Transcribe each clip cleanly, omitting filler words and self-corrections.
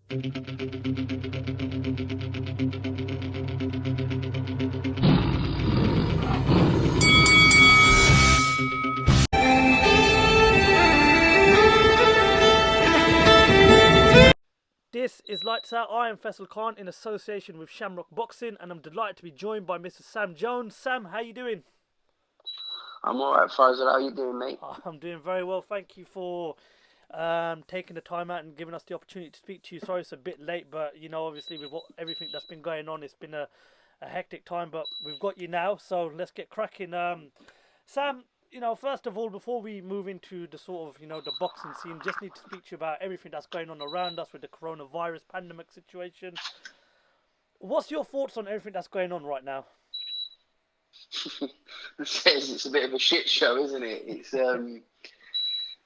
This is Lights Out. I am Faisal Khan in association with Shamrock Boxing, and I'm delighted to be joined by Mr. Sam Jones. Sam, how you doing? I'm alright, Faisal. How you doing, mate? I'm doing very well. Thank you for taking the time out and giving us the opportunity to speak to you. Sorry it's a bit late, but obviously with everything that's been going on, it's been a hectic time, but we've got you now, so let's get cracking. Sam, first of all, before we move into the sort of, the boxing scene, just need to speak to you about everything that's going on around us with the coronavirus pandemic situation. What's your thoughts on everything that's going on right now? It's a bit of a shit show, isn't it?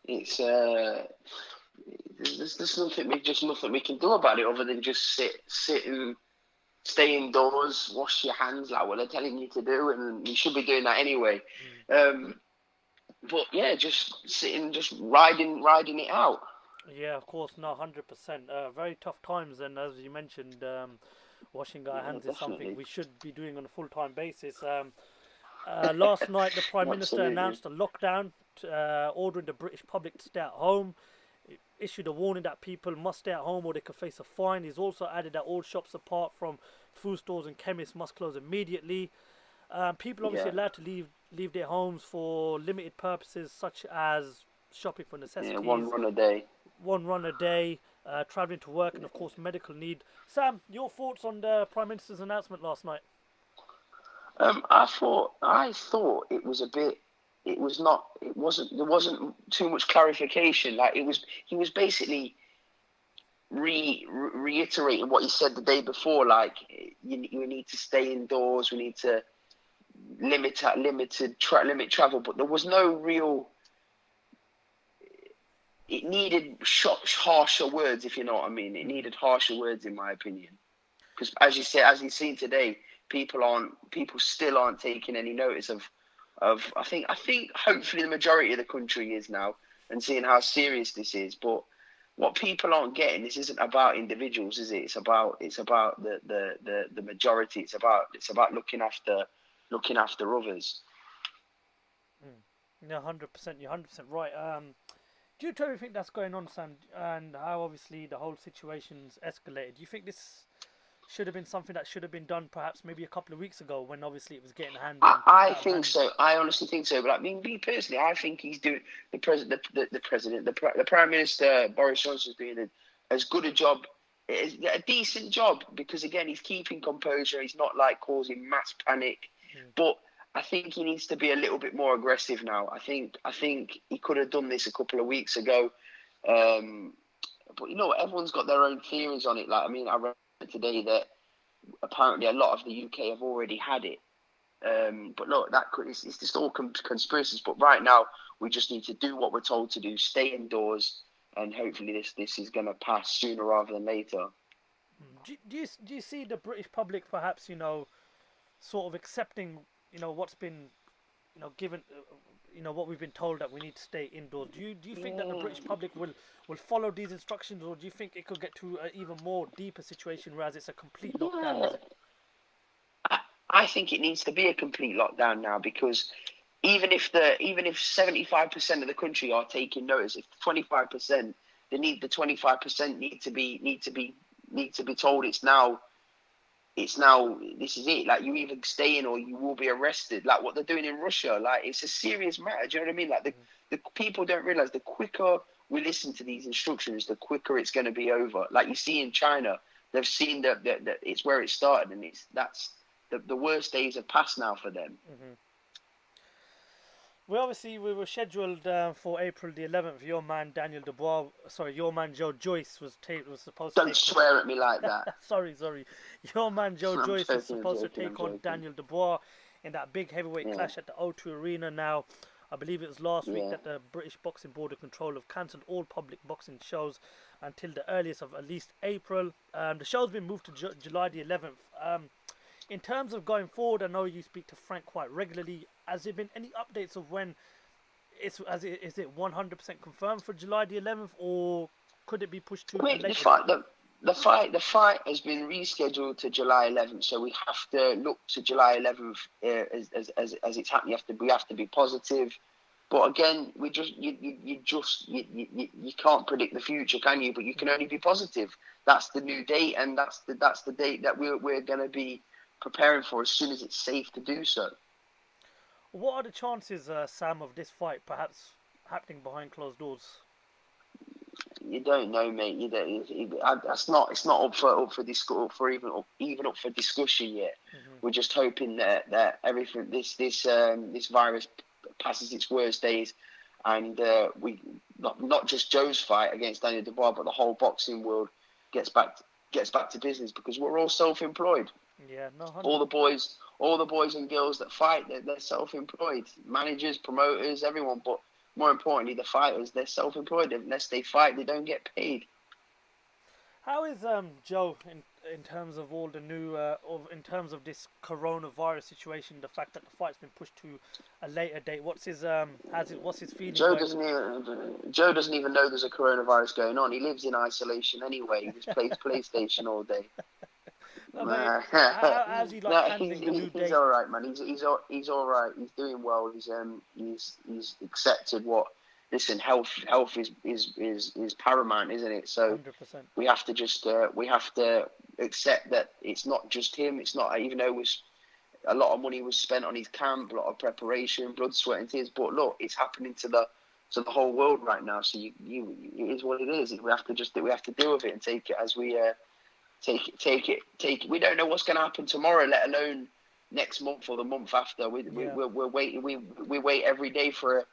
There's nothing we can do about it other than just sit and stay indoors, wash your hands like what they're telling you to do, and you should be doing that anyway. But yeah, just sitting, just riding it out. Yeah, of course, no, 100%. Very tough times, and as you mentioned, washing our hands is something we should be doing on a full-time basis. Last night, the Prime Minister announced a lockdown, ordering the British public to stay at home. It issued a warning that people must stay at home or they could face a fine. He's also added that all shops apart from food stores and chemists must close immediately. People obviously allowed to leave their homes for limited purposes such as shopping for necessities. Yeah, one run a day. One run a day, travelling to work, and of course medical need. Sam, your thoughts on the Prime Minister's announcement last night? I thought it was a bit. It wasn't. There wasn't too much clarification. Like he was basically reiterating what he said the day before. Like you need to stay indoors. We need to limit travel. But there was no real. It needed harsher words, if you know what I mean. It needed harsher words, in my opinion. Because as you said, as you've seen today, people still aren't taking any notice of. I think hopefully the majority of the country is now and seeing how serious this is. But what people aren't getting, this isn't about individuals, is it? It's about the majority. It's about looking after others. Yeah, 100%. You're 100% right. Due to everything that's going on, Sam, and how obviously the whole situation's escalated, do you think this should have been something that should have been done perhaps maybe a couple of weeks ago when obviously it was getting handled? I think so. I honestly think so. But I mean, me personally, I think he's doing the Prime Minister Boris Johnson is doing as good a job, a decent job, because again, he's keeping composure. He's not like causing mass panic, but I think he needs to be a little bit more aggressive now. I think he could have done this a couple of weeks ago. But everyone's got their own theories on it. Like, I mean, I read today that apparently a lot of the UK have already had it. But look, it's just all conspiracies. But right now, we just need to do what we're told to do, stay indoors, and hopefully this is going to pass sooner rather than later. Do you see the British public perhaps, sort of accepting, what's been, given, what we've been told that we need to stay indoors? Do you think that the British public will follow these instructions, or do you think it could get to an even more deeper situation, whereas it's a complete lockdown? I think it needs to be a complete lockdown now, because even if 75% of the country are taking notice, if 25%, the 25% need to be told it's now. This is it. Like, you either stay in or you will be arrested. Like what they're doing in Russia. Like, it's a serious matter. Do you know what I mean? Like the people don't realize the quicker we listen to these instructions, the quicker it's going to be over. Like you see in China, they've seen that it's where it started, and that's the worst days have passed now for them. Mm-hmm. Well, obviously, we were scheduled for April the 11th. Your man Joyce was supposed to. Don't swear at me like that. sorry. Your man Joyce was supposed to take on Daniel Dubois in that big heavyweight clash at the O2 Arena. Now, I believe it was last week that the British Boxing Board of Control have cancelled all public boxing shows until the earliest of at least April. The show's been moved to July the 11th. In terms of going forward, I know you speak to Frank quite regularly. Has there been any updates of when is it 100% confirmed for July the 11th, or could it be pushed to later? the fight has been rescheduled to July 11th, so we have to look to July 11th as it's happening. We have to be positive, but again, you can't predict the future, can you? But you can only be positive. That's the new date, and that's the date that we're going to be preparing for as soon as it's safe to do so. What are the chances, Sam, of this fight perhaps happening behind closed doors? You don't know, mate. You don't. It's not up for discussion yet. Mm-hmm. We're just hoping that everything this virus passes its worst days, and we not just Joe's fight against Daniel Dubois, but the whole boxing world gets back to business, because we're all self-employed. Yeah, no. 100%. All the boys and girls that fight, they're self-employed. Managers, promoters, everyone. But more importantly, the fighters, they're self-employed. Unless they fight, they don't get paid. How is Joe in terms of all the new in terms of this coronavirus situation? The fact that the fight's been pushed to a later date. What's his what's his feeling? Joe doesn't even know there's a coronavirus going on. He lives in isolation anyway. He just plays PlayStation all day. How's he handling the new date? He's all right, man. He's all right. He's doing well. He's accepted what. Listen, health is paramount, isn't it? So 100%. we have to accept that it's not just him. It's not, even though a lot of money was spent on his camp, a lot of preparation, blood, sweat, and tears. But look, it's happening to the whole world right now. So it is what it is. We have to deal with it and take it as we take it. We don't know what's going to happen tomorrow, let alone next month or the month after. We're waiting. We wait every day for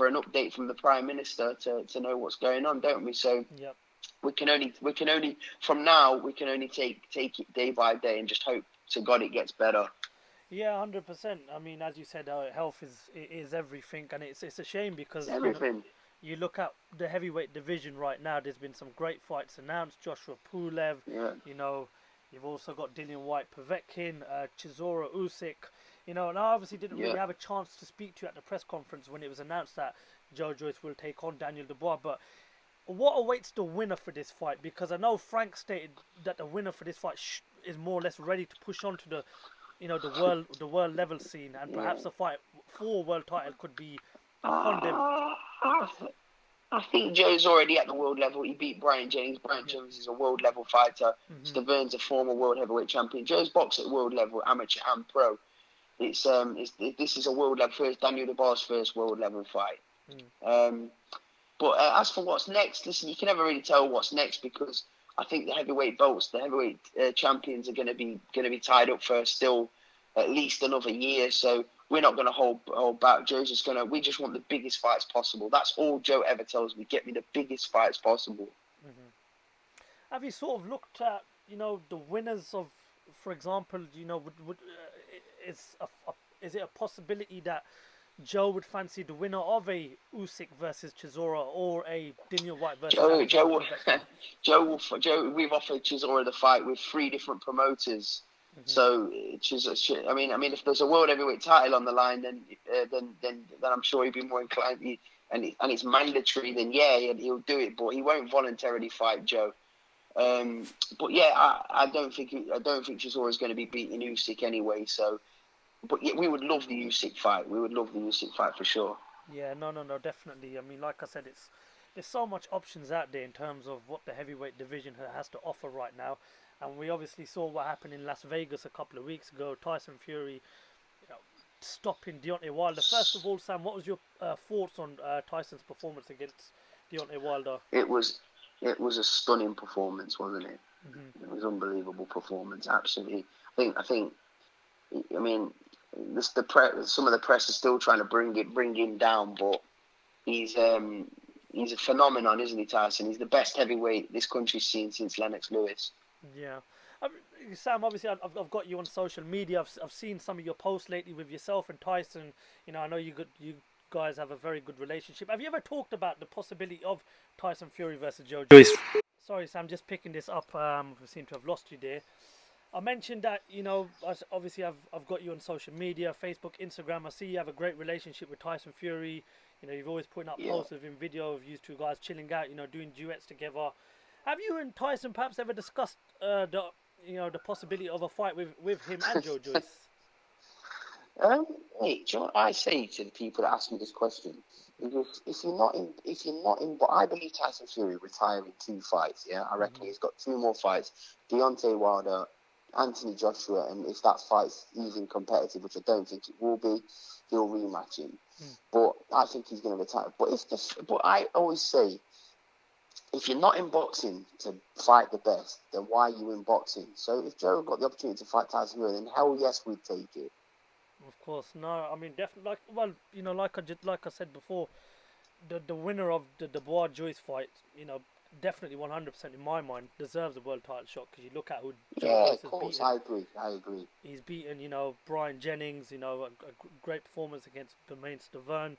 an update from the Prime Minister to know what's going on, don't we? So yep. we can only from now take it day by day and just hope to God it gets better. Yeah, 100%. I mean, as you said, health is everything, and it's a shame because everything. You look at the heavyweight division right now. There's been some great fights announced. Joshua Pulev. Yeah. You've also got Dillian Whyte, Povetkin, Chisora Usyk. And I obviously didn't really have a chance to speak to you at the press conference when it was announced that Joyce will take on Daniel Dubois. But what awaits the winner for this fight? Because I know Frank stated that the winner for this fight is more or less ready to push on to the world level scene, and perhaps the fight for a world title could be upon them. I think Joe's already at the world level. He beat Brian James. Brian James is a world level fighter. Staverne's a former world heavyweight champion. Joe's boxed at world level, amateur and pro. This is a world level first, Daniel Dubois' first world level fight. But as for what's next, listen, you can never really tell what's next, because I think the heavyweight belts, the heavyweight champions are going to be tied up for still at least another year. So we're not going to hold back. Joe's just we just want the biggest fights possible. That's all Joe ever tells me. Get me the biggest fights possible. Have you sort of looked at the winners of, for example, is it a possibility that Joe would fancy the winner of a Usyk versus Chisora or a Dillian Whyte versus Joe? We've offered Chisora the fight with 3 different promoters. So I mean, if there's a world heavyweight title on the line, then I'm sure he'd be more inclined. And it's mandatory. Then he'll do it, but he won't voluntarily fight Joe. But yeah, I don't think Chisora is going to be beating Usyk anyway. So. But yeah, we would love the Usyk fight. We would love the Usyk fight for sure. Yeah, no, definitely. I mean, like I said, there's so much options out there in terms of what the heavyweight division has to offer right now. And we obviously saw what happened in Las Vegas a couple of weeks ago. Tyson Fury, stopping Deontay Wilder. First of all, Sam, what was your thoughts on Tyson's performance against Deontay Wilder? It was a stunning performance, wasn't it? It was an unbelievable performance. Absolutely. I mean, some of the press is still trying to bring him down, but he's a phenomenon, isn't he, Tyson? He's the best heavyweight this country's seen since Lennox Lewis. Yeah, Sam. Obviously, I've got you on social media. I've seen some of your posts lately with yourself and Tyson. I know you guys have a very good relationship. Have you ever talked about the possibility of Tyson Fury versus Joyce? Sorry, Sam. Just picking this up. We seem to have lost you there. I mentioned that, obviously I've got you on social media, Facebook, Instagram. I see you have a great relationship with Tyson Fury. You've always putting up posts of him, video of you two guys chilling out, doing duets together. Have you and Tyson perhaps ever discussed the possibility of a fight with him and Joe Joyce? Mate, do you know what I say to the people that ask me this question? If you're not in, but I believe Tyson Fury retiring 2 fights. Yeah, I reckon he's got 2 more fights. Deontay Wilder, Anthony Joshua, and if that fight's even competitive, which I don't think it will be, he'll rematch him. But I think he's going to retire. But I always say, if you're not in boxing to fight the best, then why are you in boxing? So if Joe got the opportunity to fight Tyson Fury, then hell yes, we'd take it. Of course, no. I mean, definitely. Like I said before, the winner of the Dubois Joyce fight, definitely 100% in my mind deserves a world title shot, because you look at who Joe Joyce has beaten. I agree. He's beaten, Brian Jennings, a great performance against Bermane Stiverne.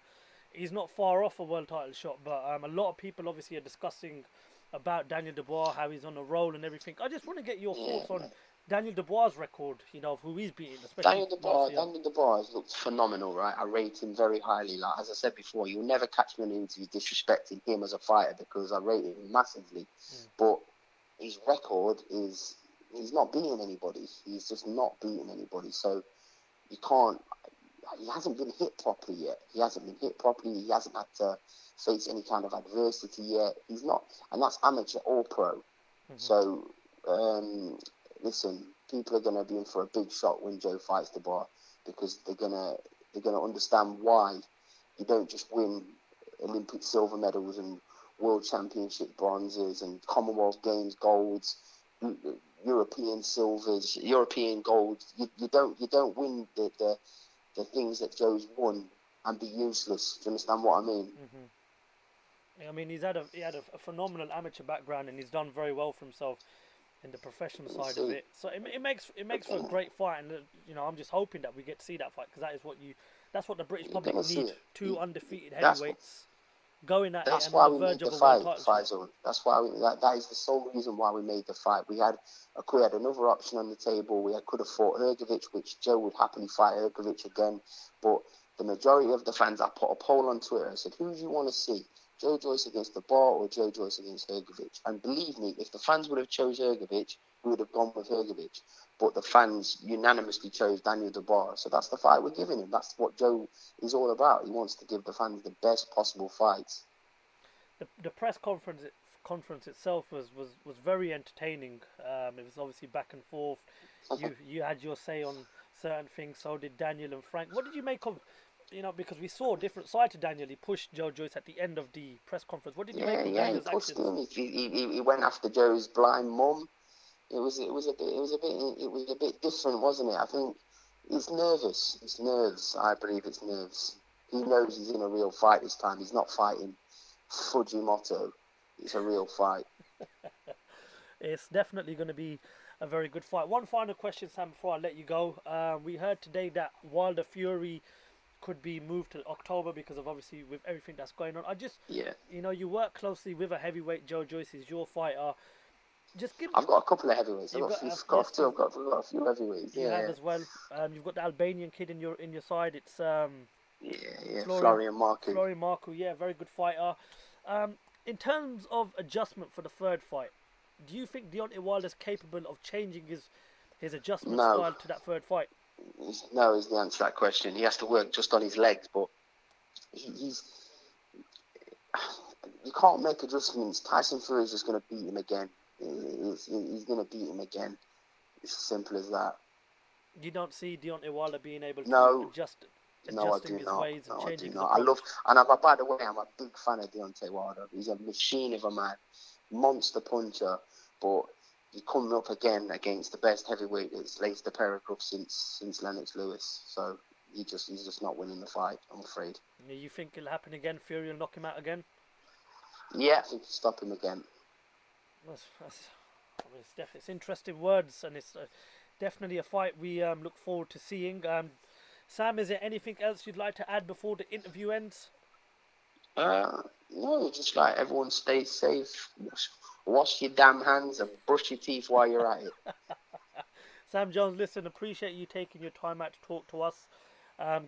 He's not far off a world title shot, but a lot of people obviously are discussing about Daniel Dubois, how he's on a roll and everything. I just want to get your thoughts on Daniel Dubois' record, of who he's beaten, especially Daniel Dubois looked phenomenal, right? I rate him very highly. Like, as I said before, you'll never catch me in an interview disrespecting him as a fighter, because I rate him massively. But his record is, he's not beating anybody. He's just not beating anybody. So you can't. He hasn't been hit properly yet. He hasn't had to face any kind of adversity yet. He's not, and that's amateur or pro. So, listen, people are going to be in for a big shock when Joe fights Dubois, because they're gonna understand why you don't just win Olympic silver medals and World Championship bronzes and Commonwealth Games golds, European silvers, European golds. You don't win the things that Joe's won and be useless. Do you understand what I mean? I mean, he had a phenomenal amateur background, and he's done very well for himself in the professional side of it. So it makes for a great fight, and I'm just hoping that we get to see that fight, because that's what the British public need. 2 undefeated heavyweights going at it and on the verge of a world title. FAISAL. That's why that is the sole reason why we made the fight. We had another option on the table. We could have fought Aggrrssive, which Joe would happily fight Aggrrssive again. But the majority of the fans, I put a poll on Twitter. I said, who do you want to see? Joe Joyce against Dubois or Joe Joyce against Aggrrssive? And believe me, if the fans would have chose Aggrrssive, we would have gone with Aggrrssive. But the fans unanimously chose Daniel Dubois. So that's the fight we're giving him. That's what Joe is all about. He wants to give the fans the best possible fights. The press conference itself was very entertaining. It was obviously back and forth. You had your say on certain things. So did Daniel and Frank. What did you make of? Because we saw a different side to Daniel. He pushed Joe Joyce at the end of the press conference. What did you make of Daniel's actions? He went after Joe's blind mum. It was a bit different, wasn't it? I think he's nervous. It's nerves. I believe it's nerves. He knows he's in a real fight this time. He's not fighting Fujimoto. It's a real fight. It's definitely going to be a very good fight. One final question, Sam, before I let you go. We heard today that Wilder Fury could be moved to October because of obviously with everything that's going on. You work closely with a heavyweight. Joe Joyce is your fighter. I've got a couple of heavyweights. I've got a few heavyweights. You have as well. You've got the Albanian kid in your side. It's Florian Marku. Florian Marku, very good fighter. In terms of adjustment for the third fight, do you think Deontay Wilder is capable of changing his adjustment style to that third fight? No is the answer to that question. He has to work just on his legs, but he's you can't make adjustments. Tyson Fury is just going to beat him again. He's going to beat him again. It's as simple as that. You don't see Deontay Wilder being able to adjusting his ways and changing his approach? By the way, I'm a big fan of Deontay Wilder. He's a machine of a man, monster puncher, but he's coming up again against the best heavyweight that's laced a pair of gloves since Lennox Lewis. So he's just not winning the fight, I'm afraid. You think it'll happen again? Fury will knock him out again? Yeah, I think he'll stop him again. It's interesting words, and it's definitely a fight we look forward to seeing. Sam, is there anything else you'd like to add before the interview ends? No, just like everyone stay safe. Wash your damn hands and brush your teeth while you're at it. Sam Jones, listen, appreciate you taking your time out to talk to us.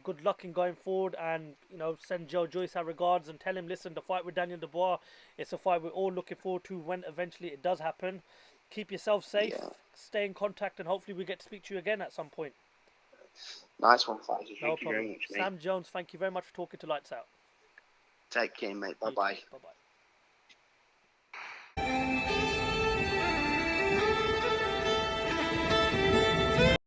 Good luck in going forward, and send Joyce our regards and tell him, listen, the fight with Daniel Dubois, it's a fight we're all looking forward to when eventually it does happen. Keep yourself safe, Yeah. stay in contact, and hopefully we get to speak to you again at some point. Nice one, Faisal. No Thank you problem. very much, mate. Sam Jones, thank you very much for talking to Lights Out. Take care, mate. Bye bye. Bye bye.